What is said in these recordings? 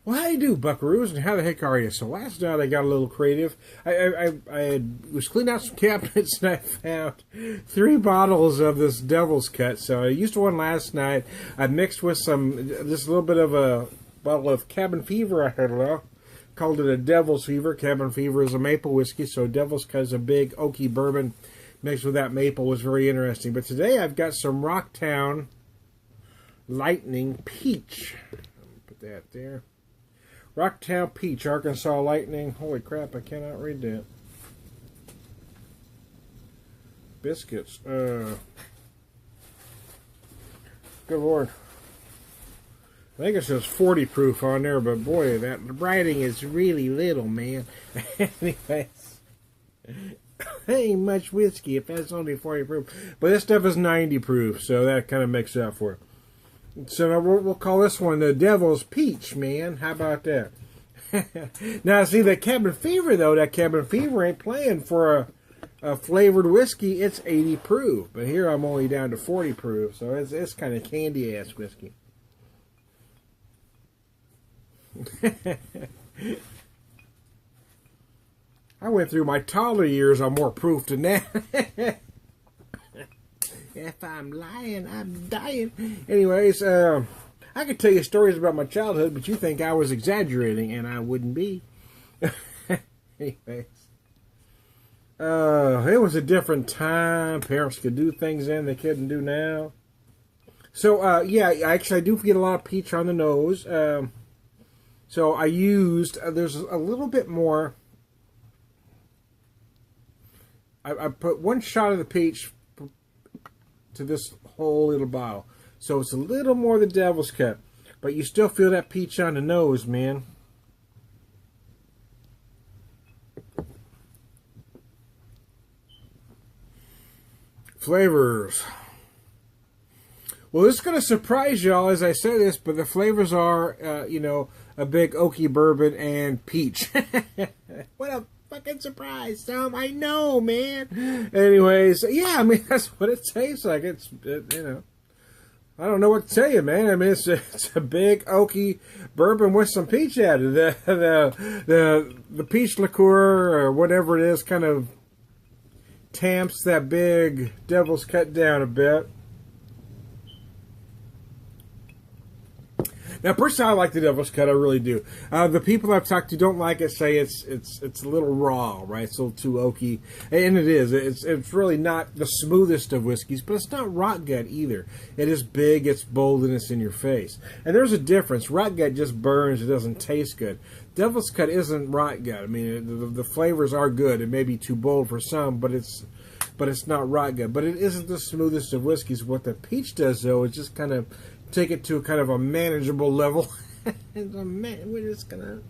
Well, how you do, buckaroos, and how the heck are you? So last night I got a little creative. I was cleaning out some cabinets and I found 3 bottles of this Devil's Cut. So I used one last night. I mixed with just a little bit of a bottle of Cabin Fever. I heard it called it a Devil's Fever. Cabin Fever is a maple whiskey, so Devil's Cut is a big oaky bourbon mixed with that maple. Was very interesting. But today I've got some Rocktown Lightning Peach. Put that there. Rocktown Peach, Arkansas Lightning. Holy crap, I cannot read that. Biscuits. Good Lord. I think it says 40 proof on there, but boy, that writing is really little, man. Anyways, ain't much whiskey if that's only 40 proof. But this stuff is 90 proof, so that kind of makes up for it. So we'll call this one the Devil's Peach, man. How about that? Now, see, that Cabin Fever, though, that Cabin Fever ain't playing for a flavored whiskey. It's 80 proof. But here I'm only down to 40 proof, so it's kind of candy-ass whiskey. I went through my toddler years on more proof than that. If I'm lying, I'm dying. Anyways, I could tell you stories about my childhood, but you think I was exaggerating, and I wouldn't be. Anyways. It was a different time. Parents could do things then they couldn't do now. So, yeah, actually I do get a lot of peach on the nose. So I used, there's a little bit more. I put 1 shot of the peach to this whole little bottle. So it's a little more the Devil's Cut. But you still feel that peach on the nose, man. Flavors. Well, this is going to surprise y'all as I say this, but the flavors are, you know, a big oaky bourbon and peach. What a fucking surprise, Tom. I know, man. Anyways, yeah, I mean, that's what it tastes like. You know, I don't know what to tell you, man. I mean, it's a big oaky bourbon with some peach added. The peach liqueur or whatever it is kind of tamps that big Devil's Cut down a bit. Now, personally, I like the Devil's Cut. I really do. The people I've talked to don't like it. Say it's a little raw, right? It's a little too oaky, and it is. It's really not the smoothest of whiskeys, but it's not rot gut either. It is big, it's bold, and it's in your face. And there's a difference. Rot gut just burns. It doesn't taste good. Devil's Cut isn't rot gut. I mean, the flavors are good. It may be too bold for some, but it's not rot gut. But it isn't the smoothest of whiskeys. What the peach does, though, is just kind of take it to kind of a manageable level. We're just gonna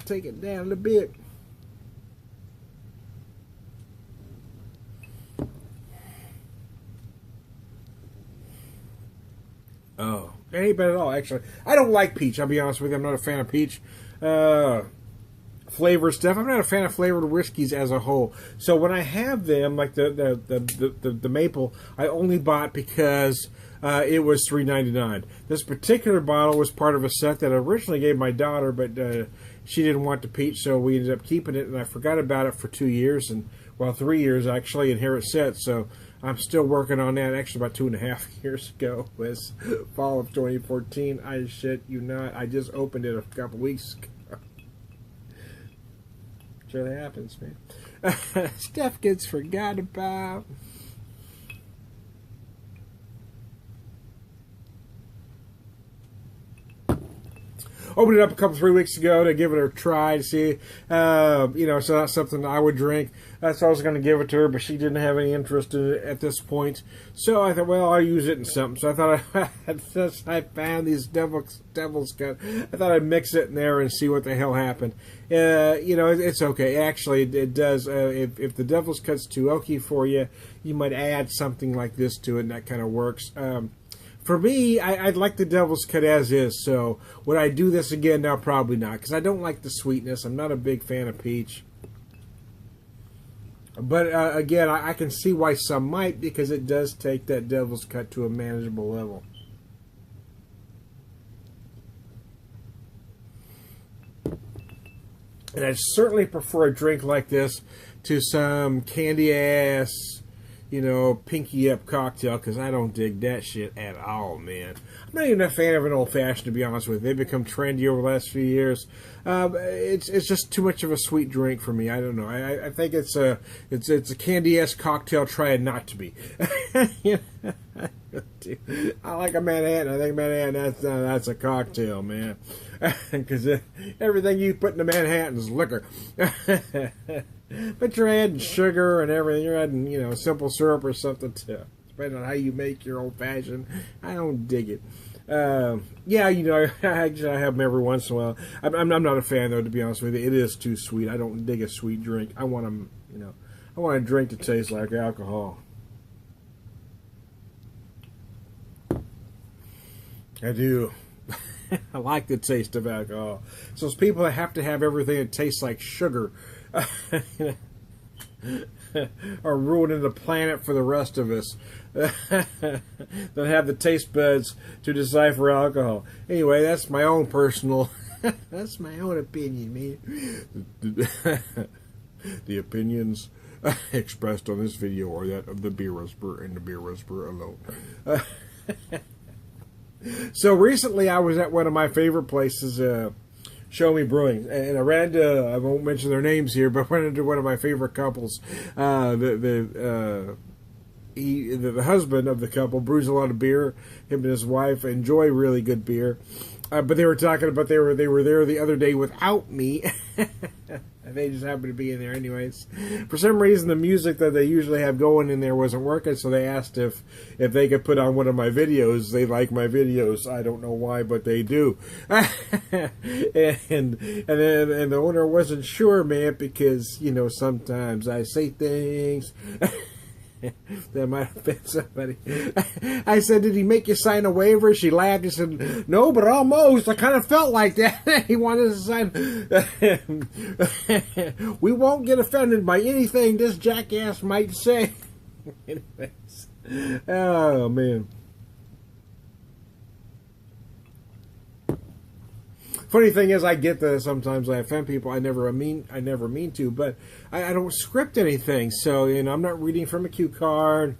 take it down a little bit. Oh, it ain't bad at all, actually. I don't like peach, I'll be honest with you. I'm not a fan of peach. Flavor stuff. I'm not a fan of flavored whiskeys as a whole. So when I have them, like the maple, I only bought because it was $3.99. This particular bottle was part of a set that I originally gave my daughter, but she didn't want the peach, so we ended up keeping it, and I forgot about it for 2 years, and well, 3 years actually, and here it's set. So I'm still working on that. Actually, about 2.5 years ago was fall of 2014. I shit you not. I just opened it a couple weeks ago. Sure that happens, man. Stuff gets forgot about. Opened it up a couple 3 weeks ago to give it a try to see, you know, so that's something I would drink. So I was going to give it to her, but she didn't have any interest in it at this point. So I thought, well, I'll use it in something. So I thought since I found these Devil's Cut, I thought I'd mix it in there and see what the hell happened. You know, it's okay. Actually, it does. If the Devil's Cut's too oaky for you, you might add something like this to it, and that kind of works. For me, I'd like the Devil's Cut as is, so would I do this again? No, probably not, because I don't like the sweetness. I'm not a big fan of peach. But again, I can see why some might, because it does take that Devil's Cut to a manageable level. And I certainly prefer a drink like this to some candy ass, you know, pinky up cocktail, because I don't dig that shit at all, man. I'm not even a fan of an old fashioned, to be honest with you. They've become trendy over the last few years. It's just too much of a sweet drink for me. I don't know. I think it's a candy ass cocktail trying not to be. I like a Manhattan. I think Manhattan that's a cocktail, man. Because everything you put in a Manhattan is liquor. But you're adding sugar and everything. You're adding, you know, simple syrup or something too. Depending on how you make your old fashioned. I don't dig it. Yeah, you know, I have them every once in a while. I'm not a fan, though, to be honest with you. It is too sweet. I don't dig a sweet drink. I want them, you know, I want a drink that tastes like alcohol. I do. I like the taste of alcohol. So those people that have to have everything that tastes like sugar are ruining the planet for the rest of us. That have the taste buds to decipher alcohol. Anyway, that's my own personal. That's my own opinion, man. The opinions expressed on this video are that of the beer whisperer and the beer whisperer alone. So recently I was at one of my favorite places, Show Me Brewing, and I ran into, I won't mention their names here, but I ran into one of my favorite couples. The husband of the couple brews a lot of beer. Him and his wife enjoy really good beer. But they were talking about they were there the other day without me. They just happened to be in there anyways. For some reason, the music that they usually have going in there wasn't working, so they asked if they could put on one of my videos. They like my videos. I don't know why, but they do. and the owner wasn't sure, man, because, you know, sometimes I say things that might offend somebody. I said, did he make you sign a waiver? She laughed. She said, no, but almost. I kind of felt like that. He wanted to sign. We won't get offended by anything this jackass might say. Anyways. Oh, man. Funny thing is, I get that sometimes I offend people. I never mean to, but I don't script anything. So, you know, I'm not reading from a cue card.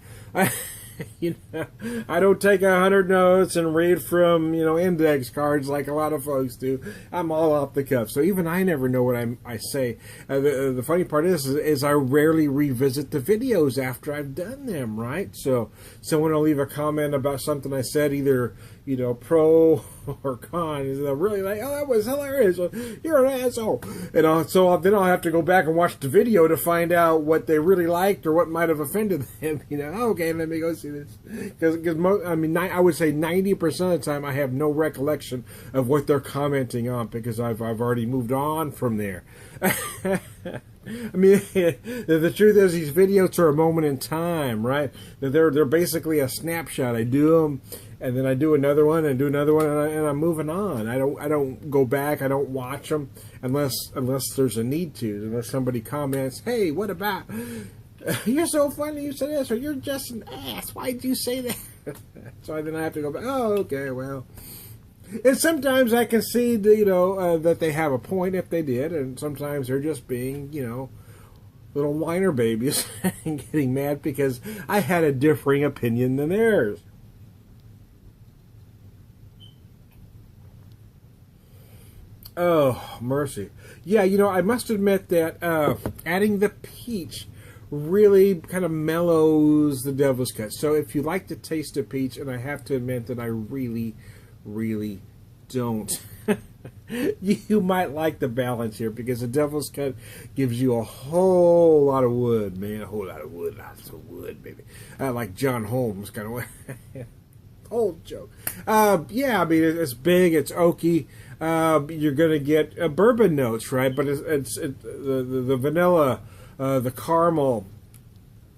You know, I don't take 100 notes and read from, you know, index cards like a lot of folks do. I'm all off the cuff. So even I never know what I say. The funny part is I rarely revisit the videos after I've done them, right? So someone will leave a comment about something I said, either, you know, pro or con. They'll really like, oh, that was hilarious. You're an asshole. And so then I'll have to go back and watch the video to find out what they really liked or what might have offended them. You know, okay, let me go see this. Because I mean, I would say 90% of the time I have no recollection of what they're commenting on, because I've already moved on from there. I mean, the truth is, these videos are a moment in time, right? They're basically a snapshot. I do them, and then I do another one, and do another one, and I'm moving on. I don't go back. I don't watch them unless there's a need to. Unless somebody comments, "Hey, what about? You're so funny. You said this, or you're just an ass. Why'd you say that?" So then I have to go back. Oh, okay, well. And sometimes I can see, you know, that they have a point if they did, and sometimes they're just being, you know, little whiner babies and getting mad because I had a differing opinion than theirs. Oh, mercy. Yeah, you know, I must admit that adding the peach really kind of mellows the devil's cut. So if you like the taste of peach, and I have to admit that I really don't. You might like the balance here, because the devil's cut gives you a whole lot of wood, man. A whole lot of wood. Lots of wood, baby. Like John Holmes kind of way. Old joke. Yeah, I mean, it's big, it's oaky. You're going to get bourbon notes, right? But it's the vanilla, the caramel,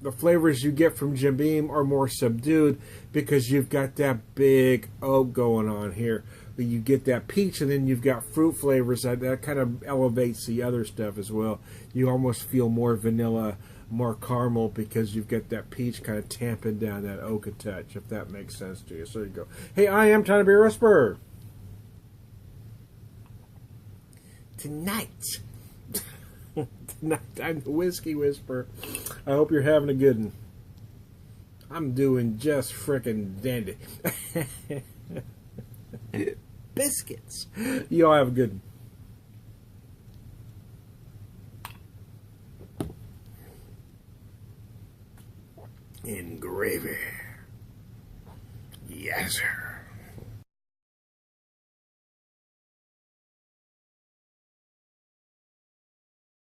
the flavors you get from Jim Beam are more subdued, because you've got that big oak going on here. You get that peach, and then you've got fruit flavors that kind of elevates the other stuff as well. You almost feel more vanilla, more caramel, because you've got that peach kind of tamping down that oak a touch, if that makes sense to you. So there you go. Hey, I am Tiny Beer Whisperer. Tonight, I'm the Whiskey Whisperer. I hope you're having a good one. I'm doing just frickin' dandy. Biscuits. You all have a good one. And gravy. Yes, sir.